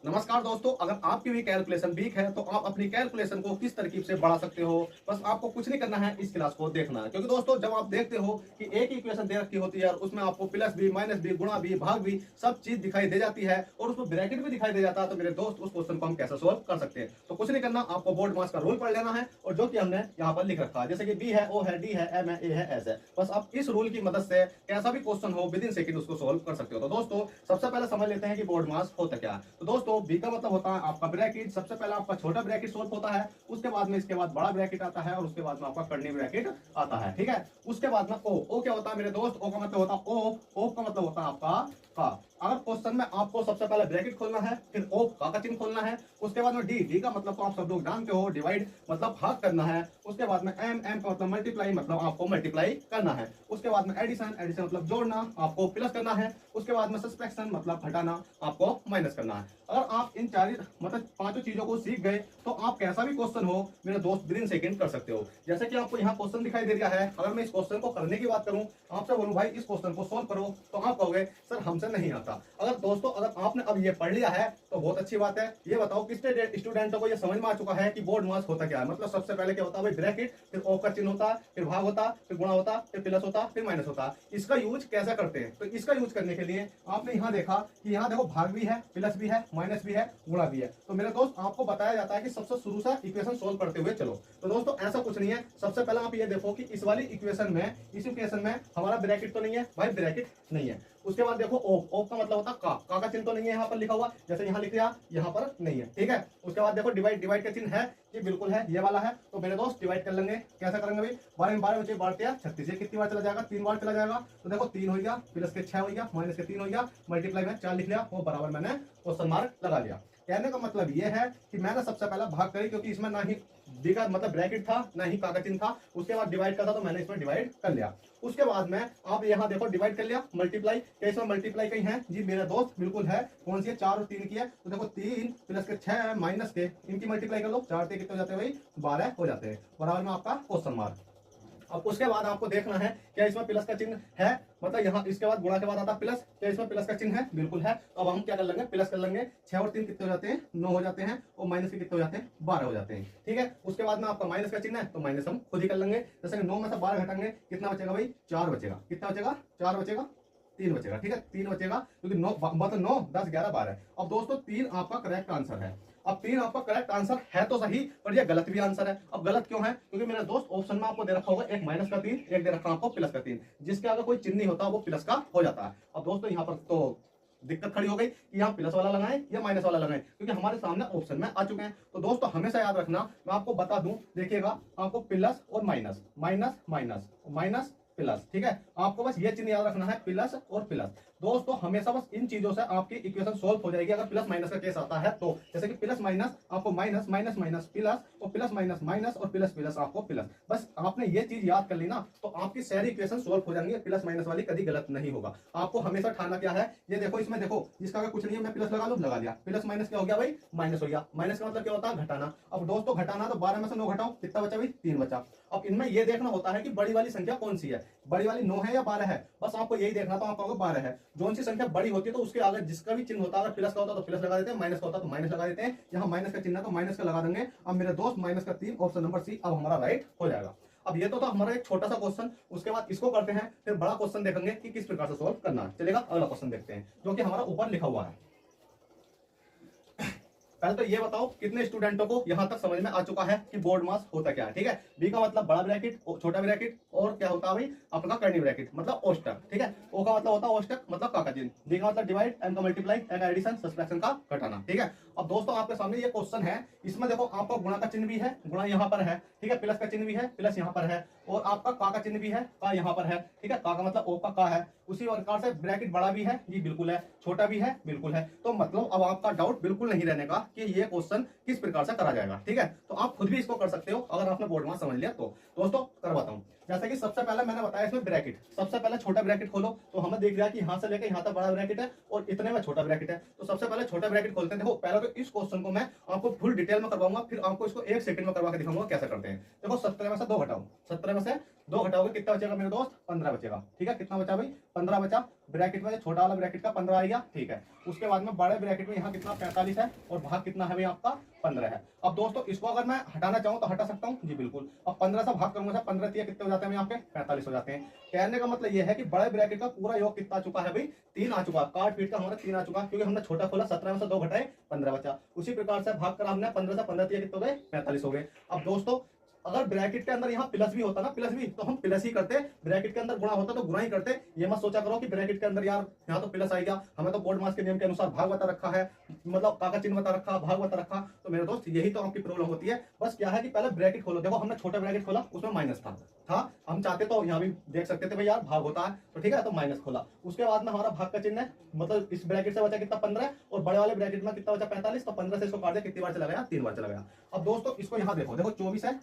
नमस्कार दोस्तों, अगर आपकी भी कैलकुलेशन वीक है तो आप अपनी कैलकुलेशन को किस तरकीब से बढ़ा सकते हो। बस आपको कुछ नहीं करना है, इस क्लास को देखना है। क्योंकि दोस्तों जब आप देखते हो कि एक ही इक्वेशन दे रखी होती है और उसमें आपको प्लस भी, माइनस भी, गुणा भी, भाग भी सब चीज दिखाई दे जाती है और उसमें ब्रैकेट भी दिखाई दे जाता है, तो मेरे दोस्त उस क्वेश्चन को हम कैसे सोल्व कर सकते हैं। तो कुछ नहीं करना, आपको बोर्ड मास का रूल पढ़ लेना है और जो कि हमने यहाँ पर लिख रखा है, जैसे कि बी है, ओ है, डी है, एम है, ए है, एस है। बस आप इस रूल की मदद से कैसा भी क्वेश्चन हो विद इन सेकंड उसको सोल्व कर सकते हो। तो दोस्तों सबसे पहले समझ लेते हैं कि बोर्ड मास होता क्या है। तो दोस्तों बी का मतलब होता है आपका ब्रैकेट। सबसे पहले आपका छोटा ब्रैकेट सोल्व होता है, उसके बाद में इसके बाद बड़ा ब्रैकेट आता है और उसके बाद में आपका कर्ली ब्रैकेट आता है। ठीक है, उसके बाद में ओ क्या होता है मेरे दोस्त? ओ का मतलब होता है ओ का मतलब होता है आपका का। अगर क्वेश्चन में आपको सबसे पहले ब्रैकेट खोलना है, फिर ओ का चिन्ह खोलना है, उसके बाद में डी का मतलब तो आप सब लोग जानते हो, डिवाइड मतलब भाग करना है। उसके बाद में एम का मतलब मल्टीप्लाई, मतलब आपको मल्टीप्लाई करना है। उसके बाद में एडिशन मतलब जोड़ना, आपको प्लस करना है। उसके बाद में सब्ट्रैक्शन मतलब घटाना, आपको माइनस करना है। अगर आप इन चार मतलब पांचों चीजों को सीख गए तो आप कैसा भी क्वेश्चन हो मेरे दोस्त विद इन सेकंड कर सकते हो। जैसे कि आपको यहाँ क्वेश्चन दिखाई दे रहा है, अगर मैं इस क्वेश्चन को करने की बात करूं, आपसे बोलूं भाई इस क्वेश्चन को सोल्व करो, तो आप कहोगे सर हमसे नहीं आता। अगर दोस्तों अगर आपने अब ये पढ़ लिया है तो बहुत अच्छी बात है। ये बताओ कितने स्टूडेंटों को ये समझ में आ चुका है कि बोर्ड मास होता क्या है। मतलब सबसे पहले क्या होता है भाई, ब्रैकेट, फिर ओ का चिन्ह होता, फिर भाग होता, फिर गुणा होता, फिर प्लस होता, फिर माइनस होता। इसका यूज कैसे करते हैं? तो इसका यूज करने के लिए आपने यहाँ देखा कि यहाँ देखो भाग भी है, प्लस भी है, माइनस भी है, गुणा भी है। तो मेरे दोस्त आपको बताया जाता है कि सबसे शुरू से इक्वेशन सोल्व करते हुए चलो। तो दोस्तों ऐसा कुछ नहीं है। सबसे पहले आप ये देखो कि इस वाली इक्वेशन में, इस इक्वेशन में हमारा ब्रैकेट तो नहीं है भाई, ब्रैकेट नहीं है। उसके बाद देखो ओ का मतलब होता का चिन्ह तो नहीं है यहाँ पर लिखा हुआ, जैसे यहाँ लिख दिया, यहाँ पर नहीं है। ठीक है, उसके बाद देखो डिवाइड का चिन्ह है, ये बिल्कुल है, ये वाला है। तो मेरे दोस्त डिवाइड कर लेंगे। कैसा करेंगे भाई, 12 में 12 बचे 12 36, ये कितनी बार चला जाएगा? 3 बार चला जाएगा। तो देखो 3 हो गया, प्लस के 6 हो गया, माइनस के 3 हो गया, मल्टीप्लाई में 4 लिख लिया, वो बराबर मैंने क्वेश्चन मार्क लगा लिया। कहने का मतलब ये है कि मैंने सबसे पहला भाग करी, क्योंकि इसमें ना ही डी का मतलब ब्रैकेट था, ना ही का चिन्ह था। उसके बाद डिवाइड का था, तो मैंने इसमें डिवाइड कर लिया। उसके बाद में आप यहाँ देखो डिवाइड कर लिया, मल्टीप्लाई, क्या इसमें मल्टीप्लाई कहीं है? जी मेरे दोस्त बिल्कुल है। कौन सी है? 4 और 3 की है। तो देखो 3 प्लस के 6 माइनस के, इनकी मल्टीप्लाई कर लो, 4 कितने हो जाते हैं भाई? 12 हो जाते हैं। बराबर में आपका क्वेश्चन मार्क। अब उसके बाद आपको देखना है क्या इसमें प्लस का चिन्ह है, मतलब यहाँ इसके बाद गुणा के बाद आता प्लस, क्या इसमें प्लस का चिन्ह है? बिल्कुल है। तो अब हम क्या कर लेंगे, प्लस कर लेंगे। 6 और 3 कितने हो जाते हैं? 9 हो जाते हैं। और माइनस के कितने हो जाते हैं? 12 हो जाते हैं। ठीक है, उसके बाद में आपका माइनस का चिन्ह है, तो माइनस हम खुद ही कर लेंगे। जैसे 9 में से 12 घटाएंगे, कितना बचेगा भाई? 4 बचेगा। कितना बचेगा? 4 बचेगा, 3 बचेगा। ठीक है, 3 बचेगा, क्योंकि 9 मतलब 9 10 11 12। अब दोस्तों 3 आपका करेक्ट आंसर है। अब 3 आपका करेक्ट आंसर है तो सही, पर ये गलत भी आंसर है। अब गलत क्यों है? क्योंकि मेरे दोस्त ऑप्शन में आपको दे रखा होगा एक माइनस का 3, एक दे रखा आपको प्लस का 3, जिसके अगर कोई चिन्ह नहीं होता वो प्लस का हो जाता है। अब दोस्तों यहाँ पर तो दिक्कत खड़ी हो गई कि यहाँ प्लस वाला लगाएं या माइनस वाला लगाएं, क्योंकि हमारे सामने ऑप्शन में आ चुके हैं। तो दोस्तों हमेशा याद रखना, मैं आपको बता दूं, देखिएगा आपको प्लस और minus, minus minus minus plus. ठीक है, आपको बस ये चिन्ह याद रखना है, प्लस और प्लस। दोस्तों हमेशा बस इन चीजों से आपकी इक्वेशन सोल्व हो जाएगी, अगर प्लस माइनस का केस आता है तो। जैसे कि प्लस माइनस आपको माइनस, माइनस माइनस प्लस, और प्लस माइनस माइनस, और प्लस प्लस आपको प्लस। बस आपने ये चीज याद कर ली ना, तो आपकी सारी इक्वेशन सोल्व हो जाएंगी। प्लस माइनस वाली कभी गलत नहीं होगा। आपको हमेशा ठाना क्या है, ये देखो इसमें देखो, इसका अगर कुछ नहीं है, मैं प्लस लगा लूं, लगा दिया, प्लस माइनस क्या हो गया भाई? माइनस हो गया। माइनस का मतलब क्या होता है? घटाना। अब दोस्तों घटाना, तो 12 में से 9 घटाओ, कितना बचा भाई? 3 बचा। अब इनमें ये देखना होता है कि बड़ी वाली संख्या कौन सी है, बड़ी वाली 9 है या 12 है। बस आपको यही देखना, तो आप कहोगे 12 है। जो सी संख्या बड़ी होती है तो उसके आगे जिसका भी चिन्ह होता है, अगर प्लस का होता तो प्लस लगा देते हैं, माइनस का होता तो माइनस लगा देते हैं। यहाँ माइनस का चिन्ह है तो माइनस का लगा देंगे। अब मेरे दोस्त माइनस का 3, ऑप्शन नंबर सी अब हमारा राइट हो जाएगा। अब ये तो था हमारा एक छोटा सा क्वेश्चन। उसके बाद इसको करते हैं, फिर बड़ा क्वेश्चन देखेंगे कि किस प्रकार से सोल्व करना है। चलेगा, अगला क्वेश्चन देखते हैं जो कि हमारा ऊपर लिखा हुआ है। पहले तो ये बताओ कितने स्टूडेंटों को यहां तक समझ में आ चुका है कि बोर्ड मास होता क्या है। ठीक है, बी का मतलब बड़ा ब्रैकेट, छोटा ब्रैकेट, और क्या होता है भाई आपका कर्ली ब्रैकेट मतलब ओस्टक। ठीक है, ओ का मतलब होता है ओस्टक मतलब का चिन्ह, डी का मतलब डिवाइड, एम का मल्टीप्लाई, ए का एडिशन, सब्ट्रैक्शन का घटाना। ठीक है, अब दोस्तों आपके सामने ये क्वेश्चन है, इसमें देखो आपका गुणा का चिन्ह भी है, गुणा यहाँ पर है। ठीक है, प्लस का चिन्ह भी है, प्लस यहाँ पर है, और आपका का चिन्ह भी है, का यहाँ पर है। ठीक है, का मतलब ओ का है। उसी प्रकार से ब्रैकेट बड़ा भी है, जी बिल्कुल है, छोटा भी है, बिल्कुल है। तो मतलब अब आपका डाउट बिल्कुल नहीं रहने का कि ये क्वेश्चन किस प्रकार से करा जाएगा। ठीक है, तो आप खुद भी इसको कर सकते हो अगर आपने बोर्ड मास समझ लिया तो। दोस्तों करवाता हूं, जैसे कि सबसे पहले मैंने बताया इसमें ब्रैकेट, सबसे पहले छोटा ब्रैकेट खोलो, तो हमें देख रहा है कि यहां से लेकर यहां तक बड़ा ब्रैकेट है और इतने में छोटा ब्रैकेट है। तो सबसे पहले छोटा ब्रैकेट खोलते हैं। देखो पहले तो इस क्वेश्चन को मैं आपको फुल डिटेल में करवाऊंगा, फिर आपको इसको 1 सेकंड में करवा के दिखाऊंगा कैसे करते हैं। देखो 17 में से 2 घटाओ, 17 में से 2 घटाओगे कितना बचेगा मेरे दोस्त, 15 बचेगा। ठीक है, कितना बचा भाई, 15 बचा। ब्रैकेट में छोटा वाला ब्रैकेट का 15 आ गया। ठीक है, उसके बाद में बड़े ब्रैकेट में यहाँ कितना 45 है और भाग कितना है भाई आपका 15 है। अब दोस्तों इसको अगर मैं हटाना चाहूँ तो हटा सकता हूँ जी बिल्कुल। अब 15 से भाग करूंगा, 15 कितने हो जाते हैं यहाँ पे 45 हो जाते हैं। कहने का मतलब यह है कि बड़े ब्रैकेट का पूरा योग कितना आ चुका है भाई, 3 आ चुका। काट पीट का हमारा 3 आ चुका, क्योंकि हमने छोटा खोला, 17 में से 2 घटाए 15 बचा। उसी प्रकार से भाग कर हमने 15 से 15 कितने हो गए 45 हो गए। अब दोस्तों अगर ब्रैकेट के अंदर यहाँ प्लस भी होता ना, प्लस भी, तो हम प्लस ही करते। ब्रैकेट के अंदर गुणा होता तो गुणा ही करते। ये मत सोचा करो कि ब्रैकेट के अंदर यार यहाँ तो प्लस आएगा, हमें तो बोर्ड मास के नियम के अनुसार भाग बता रखा है, मतलब काका चिन्ह बता रखा, भाग बता रखा। तो मेरे दोस्त यही तो आपकी प्रॉब्लम होती है। बस क्या है कि पहले ब्रैकेट खोलो। देखो हमने छोटा ब्रैकेट खोला, उसमें माइनस था, हम चाहते तो यहाँ भी देख सकते थे भाई यार भाग होता है, तो ठीक है, तो माइनस खोला। उसके बाद में हमारा भाग का चिन्ह है, मतलब इस ब्रैकेट से बचा कितना 15 और बड़े वाले ब्रैकेट में कितना बचा 45। तो 15 से इसको काट दिया, कितनी बार चला गया, 3 बार चला गया। अब दोस्तों इसको यहाँ देखो, देखो 24 है,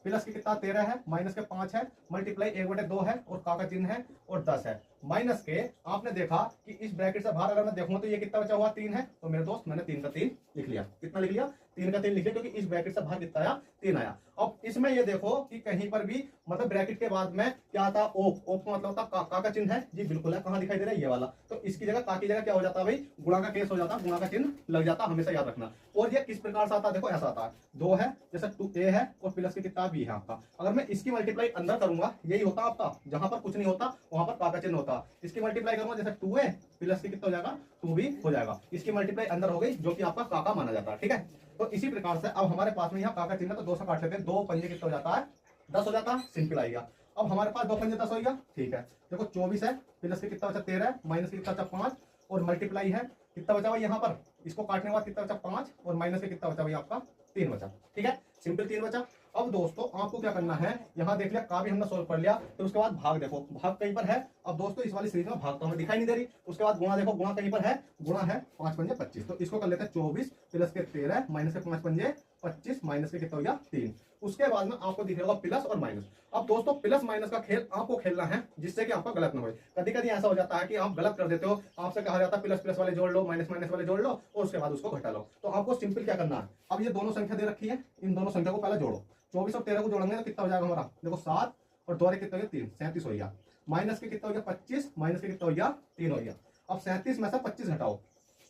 प्लस के कितना 13 है, माइनस के 5 है, मल्टीप्लाई 1/2 है और का चिन्ह है और 10 है। माइनस के आपने देखा कि इस ब्रैकेट से बाहर अगर मैं देखूं तो ये कितना बचा हुआ 3 है। तो मेरे दोस्त मैंने 3 का 3 लिख लिया। कितना लिख लिया, 3 का 3 लिख लिया, क्योंकि इस ब्रैकेट से बाहर कितना आया 3 आया। अब इसमें ये देखो कि कहीं पर भी मतलब ब्रैकेट के बाद में क्या था, ओप। ओप का मतलब होता का चिन्ह है जी बिल्कुल है। कहां दिखाई दे रहा है, ये वाला। तो इसकी जगह का की जगह क्या हो जाता है भाई, गुणा का केस हो जाता, गुणा का चिन्ह लग जाता, हमेशा याद रखना। और ये किस प्रकार से आता है, देखो ऐसा आता है, 2 है जैसे 2a है और प्लस के कितना b है आपका। अगर मैं इसकी मल्टीप्लाई अंदर करूंगा, यही होता आपका, जहां पर कुछ नहीं होता वहां पर का चिन्ह होता। इसकी मल्टीप्लाई करूंगा जैसे 2a प्लस के कितना हो जाएगा 2b हो जाएगा। इसकी मल्टीप्लाई अंदर हो गई, जो कि आपका काका माना जाता है। ठीक है, तो इसी प्रकार से अब हमारे पास में यहाँ काका चिन्ह, तो 2 से काट लेते हैं, 2 पंजे कितना हो जाता है 10 हो जाता है, सिंपल आएगा। अब हमारे पास 2 पंजे 10 हो गया। ठीक है, देखो 24 है, प्लस के कितना बचा 13, माइनस के कितना बचा 5 और मल्टीप्लाई है कितना बचा हुआ यहाँ पर, इसको काटने के बाद कितना बचा 5 और माइनस के कितना बचा भाई आपका 3 बचा। ठीक है, सिंपल 3 बचा। अब दोस्तों आपको क्या करना है, यहाँ देख लिया का भी हमने सोल्व कर लिया, फिर उसके बाद भाग देखो, भाग कहीं पर है। अब दोस्तों इस वाली सीरीज में भाग तो हमें दिखाई नहीं दे रही। उसके बाद गुणा देखो, गुणा कहीं पर है, गुणा है 5 पंजे 25। तो इसको कर लेते हैं 24 प्लस के 13 माइनस के 5 पंजे 25 माइनस के कितना हो गया 3। उसके बाद में आपको दिख रहा होगा प्लस और माइनस। अब दोस्तों प्लस माइनस का खेल आपको खेलना है, जिससे कि आपका गलत ना हो। कभी कभी ऐसा हो जाता है कि आप गलत कर देते हो, आपसे कहा जाता है प्लस प्लस वाले जोड़ लो, माइनस माइनस वाले जोड़ लो और उसके बाद उसको घटा लो। तो आपको सिंपल क्या करना है, अब ये दोनों संख्या दे रखी है, इन दोनों संख्या को पहले जोड़ो। 24 और 13 को जोड़ेंगे तो कितना हो जाएगा हमारा, देखो 7 और 2 कितना हो गया 3, 37 हो गया। माइनस के कितना हो गया 25, माइनस के कितना हो गया 3 हो गया। अब 37 में से 25 घटाओ,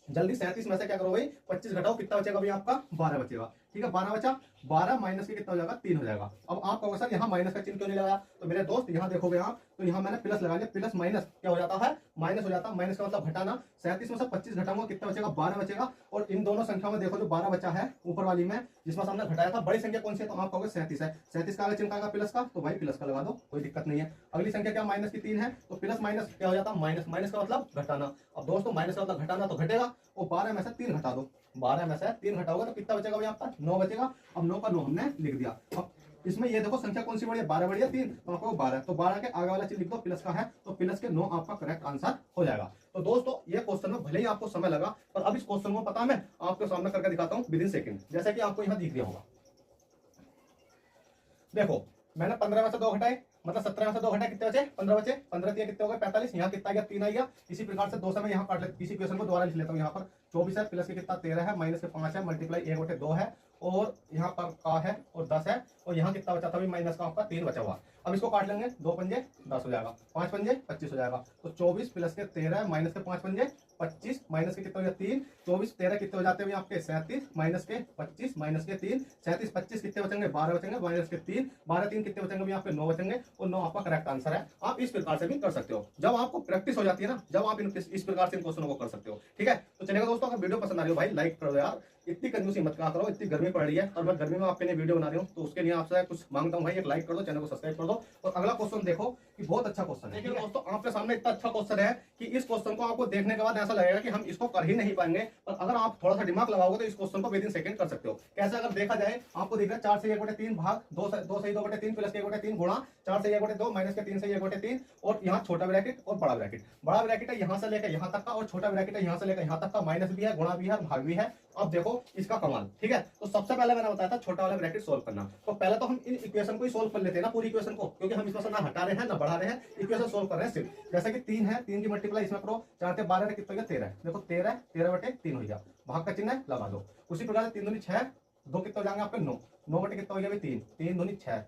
जल्दी 37 में से क्या करो भाई 25 घटाओ, कितना बचेगा भाई आपका 12 बचेगा। ठीक है, 12 बचा, 12 माइनस के कितना हो जाएगा 3 हो जाएगा। अब आप कहोगे सर यहाँ माइनस का चिन्ह क्यों नहीं लगाया, तो मेरे दोस्त यहाँ देखोगे आप, तो यहाँ मैंने प्लस लगा लिया, प्लस माइनस क्या हो जाता है माइनस हो जाता है। माइनस का मतलब घटाना, 37 में से 25 घटाऊंगा कितना बचेगा 12 बचेगा। और इन दोनों संख्या में देखो जो 12 बचा है ऊपर वाली में, जिसमें हमने घटाया था, बड़ी संख्या कौन सी है, तो आप कहोगे 37 है। 37 का आगे चिन्ह आएगा प्लस का, तो भाई प्लस का लगा दो, कोई दिक्कत नहीं है। अगली संख्या क्या माइनस की 3 है, तो प्लस माइनस क्या हो जाता है माइनस, माइनस का मतलब घटाना। अब दोस्तों माइनस का मतलब घटाना तो घटेगा, और 12 में से 3 घटा दो, 12 में से 3 घटाओगे तो कितना बचेगा भाई आपका 9 बचेगा। अब 9 का 9 हमने लिख दिया। अब इसमें ये देखो संख्या कौन सी बड़ी है, 12 बड़ी है 3, तो आपको 12, तो 12 के आगे वाला चीज लिख दो, प्लस का है तो प्लस के 9 आपका करेक्ट आंसर हो जाएगा। तो दोस्तों ये क्वेश्चन में भले ही आपको समय लगा, पर अब इस क्वेश्चन को पता मैं आपके सामने करके दिखाता हूं विद इन सेकंड, जैसे कि आपको यहाँ दिख गया होगा। देखो मैंने 15 में से 2 घटाए, मतलब 17 में से 2 घटाए, कितने बचे 15 बचे, 15 दिया कितने हो गए 45, यहाँ कितना गया 3 आ गया। इसी प्रकार से 2 से मैं यहाँ काट लेता, इसी क्वेश्चन को दोबारा लिख लेता हूँ। यहाँ पर 24 है, प्लस के कितना 13 है, माइनस के 5 है, मल्टीप्लाई 1/2 है, और यहाँ पर का है और 10 है, और यहाँ कितना बचा था माइनस का आपका 3 बचा हुआ। अब इसको काट लेंगे, 2 पंजे 10 हो जाएगा, 5 पंजे 25 हो जाएगा। तो 24 प्लस के 13 माइनस के 5 पंजे 25 माइनस के कितने हो गया 3, 24 13 कितने हो जाते हैं आपके 37 माइनस के 25 माइनस के 3, 37 25 कितने बचेंगे 12 बचेंगे, माइनस के 3 12 3 कितने बचेंगे आपके 9 बचेंगे, और 9 आपका करेक्ट आंसर है। आप इस प्रकार से भी कर सकते हो, जब आपको प्रैक्टिस हो जाती है ना, जब आप इस प्रकार से इन क्वेश्चनों को कर सकते हो। ठीक है, तो चलेगा दोस्तों, अगर वीडियो पसंद आ रही हो भाई लाइक कर दो यार, इतनी कंजूसी मत करा करो, इतनी गर्मी पड़ रही है और मैं गर्मी में आपके लिए वीडियो बना रही हूँ, तो उसके लिए आपसे कुछ मांगता हूँ भाई, एक लाइक कर दो, चैनल को सब्सक्राइब कर दो। और अगला क्वेश्चन देखो कि बहुत अच्छा क्वेश्चन है। दोस्तों आपके सामने इतना अच्छा क्वेश्चन है कि इस क्वेश्चन को आपको देखने के बाद ऐसा लगेगा कि हम इसको कर ही नहीं पाएंगे, पर अगर आप थोड़ा सा दिमाग लगाओगे तो इस क्वेश्चन को विद इन सेकंड कर सकते हो। कैसे, अगर देखा जाए आपको दिख रहा है 4 से 1/3 भाग 2 से 2/3 प्लस के 1/3 गुणा 4 से 1/2 माइनस के 3 से 1/3, और यहाँ छोटा ब्रैकेट और बड़ा ब्रैकेट। बड़ा ब्रैकेट है यहाँ से लेकर यहाँ तक का, और छोटा ब्रैकेट है यहाँ से लेकर यहाँ तक का, माइनस भी है, गुणा भी है, भाग भी है। अब देखो इसका कमाल। ठीक है, तो सबसे पहले मैंने बताया था छोटा वाला ब्रैकेट सोल्व करना, तो पहले तो हम इन इक्वेशन को ही सोल्व कर लेते हैं ना, पूरी इक्वेशन को, क्योंकि हम इसमें से ना हटा रहे हैं ना बढ़ा रहे हैं, इक्वेशन सोल्व कर रहे हैं सिर्फ। जैसे कि 3 है, 3 की मल्टीप्लाई इसमें करो, 4 से 12 कितना हो गया 13, देखो 13 13/3 हो गया, भाग का चिन्ह है लगा दो। उसी प्रकार से 3 दूनी 6, 2 कितना हो जाएंगे आपके 9, 9 बटे कितना हो गया भाई 3, 3 दूनी 6,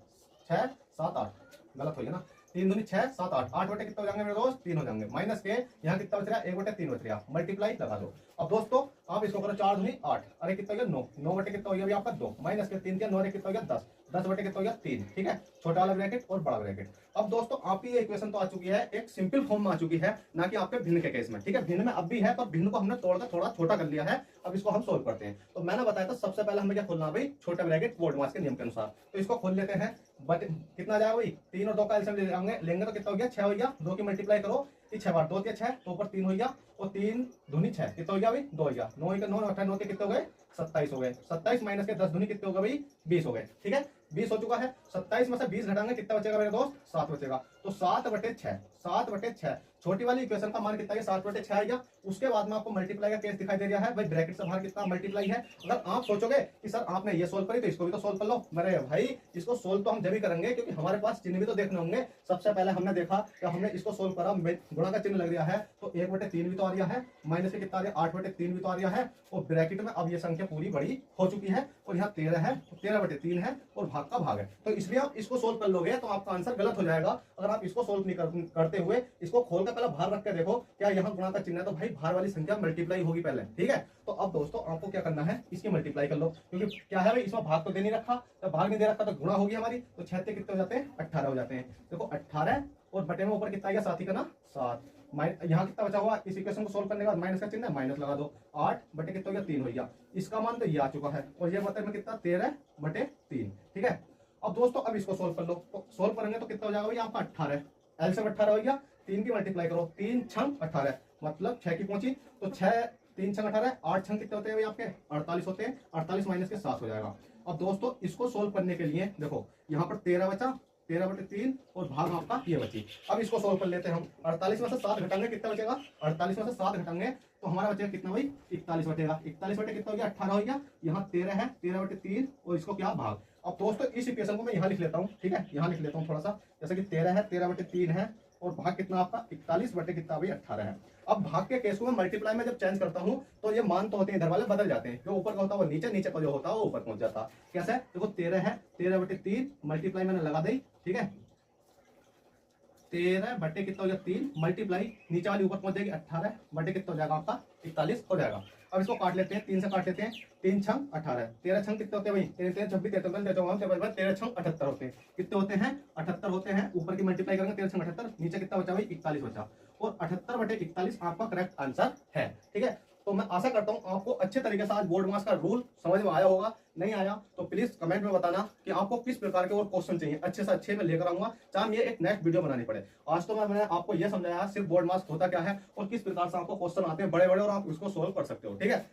6 7 8, गलत हो गया ना, 3 दूनी 6 7 8, 8 बटे कितना हो जाएंगे मेरे दोस्त, 3 हो जाएंगे, माइनस के यहाँ कितना बच रहा है, 1 बटे 3 बच रहा है, मल्टीप्लाई लगा दो। अब दोस्तों आप इसको करो 4 दूनी 8, अरे कितना हो गया 9, 9 बटे कितना हो गया अभी आपका 2, माइनस के 3 के 9 कितना हो गया 10, 10 बटे कितना हो गया 3, ठीक है, छोटा वाला ब्रैकेट और बड़ा ब्रैकेट। अब दोस्तों आपकी ये इक्वेशन तो आ चुकी है, एक सिंपल फॉर्म में आ चुकी है, ना कि आपके भिन्न के केस में, ठीक है, भिन्न में अब भी है पर भिन्न को हमने तोड़कर थोड़ा छोटा कर लिया है। अब इसको हम सोल्व करते हैं। तो मैंने बताया था सबसे पहले हमें क्या खोलना भाई, छोटा ब्रैकेट बोर्डमास के नियम के अनुसार। तो इसको खोल लेते हैं, बट कितना जाएगा भाई, 3 और 2 का एलसीएम लेंगे तो कितना हो गया 6 हो गया, 2 की मल्टीप्लाई करो, 6 बार 2 के 6, तो ऊपर 3 हो गया, और 3 दूनी 6 कितना हो गया भाई 2 हो गया, 9 के 9 18 9 के कितने हो गए 27 हो गए, 27 माइनस के 10 दूनी कितने हो गए भाई 20 हो गए, ठीक है 20 हो चुका है। 27 में से 20 घटाएंगे कितना बचेगा मेरे दोस्त, 7 बचेगा। तो 7 बटे 6, 7 बटे 6 छोटी वाली इक्वेशन का मान कितना है 7 बटे 6 आएगा। उसके बाद में आपको मल्टीप्लाई का केस दिखाई दे रहा है भाई, ब्रैकेट से बाहर कितना मल्टीप्लाई है। अगर आप सोचोगे कि सर आपने ये सोल्व करी तो इसको भी तो सोल्व कर लो, मेरे भाई इसको सोल्व तो हम जब भी करेंगे क्योंकि हमारे पास चिन्ह भी तो देखने होंगे। सबसे पहले हमने देखा कि हमने इसको सोल्व करा, गुणा का चिन्ह लग रहा है तो 1 बटे 3 भी तो आ रहा है, माइनस के कितना आ रहा है 8 बटे 3 भी तो आ रहा है, और ब्रैकेट में अब ये संख्या पूरी बड़ी हो चुकी है और यहाँ 13 है, 13 बटे 3 है और भाग का भाग है। तो इसलिए आप इसको सोल्व कर लोगे तो आपका आंसर गलत हो जाएगा। अगर आप इसको सोल्व नहीं करते हुए इसको खोल कर पहले बाहर रख के देखो क्या यहाँ गुणा का चिन्ह है, तो भाई बाहर वाली संख्या मल्टीप्लाई होगी पहले, ठीक है। तो अब दोस्तों आपको क्या करना है, इसकी मल्टीप्लाई कर लो, क्योंकि क्या है भाई इसमें भाग तो दे नहीं रखा, तो भाग नहीं दे रखा तो गुणा होगी हमारी, तो 6 कितने हो जाते हैं 18 हो जाते हैं। देखो 18 और बटे में ऊपर कितना आ गया साथी का ना 7, यहाँ कितना बचा हुआ, इस इक्वेशन को सोल्व करने के बाद माइनस का चिन्ह है, माइनस लगा दो, 8 बटे कितना हो गया 3 हो गया, इसका मान तो ये आ चुका है, और ये मतलब में कितना 13 बटे 3, ठीक है। अब दोस्तों अब इसको सोल्व कर लो, तो सोल्व करेंगे तो कितना हो जाएगा भाई आपका 18, एलसीएम 18 हो गया, 3 की मल्टीप्लाई करो, 3 छंग 18 मतलब 6 की पहुंची, तो 6 3 छंग 18, 8 छंग कितने होते हैं भाई आपके 48 होते हैं, 48 माइनस के 7 हो जाएगा। अब दोस्तों इसको सोल्व करने के लिए देखो यहाँ पर 13 बचा, 13 बटे 3 और भाग आपका ये बची। अब इसको सोल्व कर लेते हैं हम, 48 में से 7 घटाएंगे कितना बचेगा, 48 में से 7 घटाएंगे तो हमारा बचेगा कितना भाई 41 बचेगा, 41 बटे कितना हो गया 18 हो गया, यहाँ 13 है, 13 बटे 3 और इसको क्या भाग। अब दोस्तों इस इक्वेशन को मैं यहाँ लिख लेता हूँ, ठीक है, यहाँ लिख लेता हूँ थोड़ा सा, जैसे कि 13 है, 13 बटे 3 है और भाग कितना आपका 41 बटे कितना भाई 18 है। अब भाग के केस को मैं मल्टीप्लाई में जब चेंज करता हूँ तो ये मान तो होते हैं इधर वाले बदल जाते हैं, जो ऊपर का होता है वो नीचे, नीचे का जो होता है वो ऊपर पहुंच जाता है। कैसे, देखो 13 है, 13 बटे 3 मल्टीप्लाई मैंने लगा दी, ठीक है, 13 बटे कितना हो गया 3 मल्टीप्लाई नीचे वाली ऊपर पहुंच जाएगी 18 बटे कितना हो जाएगा आपका 41 हो जाएगा। अब इसको काट लेते हैं, 3 से काट लेते हैं, 3 छंग 18, 13 छंग कितने होते हैं भाई 13 26 33 13 छंग 78 होते हैं, कितने होते हैं 78 होते हैं, ऊपर की मल्टीप्लाई करेंगे 13 छंग 78, नीचे कितना बचा भाई 41 बचा, और 78 बटे 41 आपका करेक्ट आंसर है, ठीक है। तो मैं आशा करता हूं आपको अच्छे तरीके से आज बोर्ड मास का रूल समझ में आया होगा। नहीं आया तो प्लीज कमेंट में बताना कि आपको किस प्रकार के और क्वेश्चन चाहिए, अच्छे से अच्छे में लेकर आऊंगा, चाहे ये एक नेक्स्ट वीडियो बनानी पड़े। आज तो मैंने आपको यह समझाया सिर्फ बोर्ड मास होता क्या है और किस प्रकार से आपको क्वेश्चन आते हैं बड़े बड़े और आप उसको सोल्व कर सकते हो, ठीक है।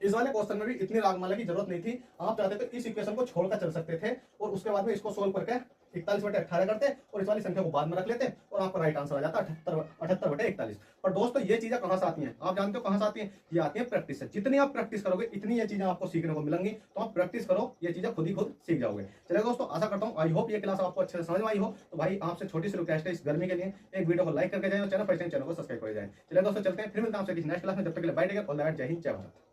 इस वाले क्वेश्चन में भी इतनी रागमाला की जरूरत नहीं थी, आप चाहते तो इस इक्वेशन को छोड़कर चल सकते थे और उसके बाद में इसको सोल्व करके 41 बटे 18 करते और इस वाली संख्या को बाद में रख लेते और आपका राइट आंसर आ जाता 78 बटे 41। पर दोस्तों ये चीजें कहां से आती हैं, आप जानते हो कहां से आती हैं, ये आती है प्रैक्टिस से। जितनी आप प्रैक्टिस करोगे इतनी ये चीजें आपको सीखने को मिलेंगी, तो आप प्रैक्टिस करो, ये चीजें खुद ही खुद सीख जाओगे। चलिए दोस्तों, आशा करता हूं आई होप ये क्लास आपको अच्छे से समझ में आई हो। तो भाई आपसे छोटी सी रिक्वेस्ट है, इस गर्मी के लिए एक वीडियो को लाइक करके जाए और चैनल को सब्सक्राइब कर जाए। चलिए दोस्तों चलते हैं, फिर मिलते हैं आपसे किसी नेक्स्ट क्लास में, जब तक के लिए bye take care, all the best, जय हिंद जय भारत।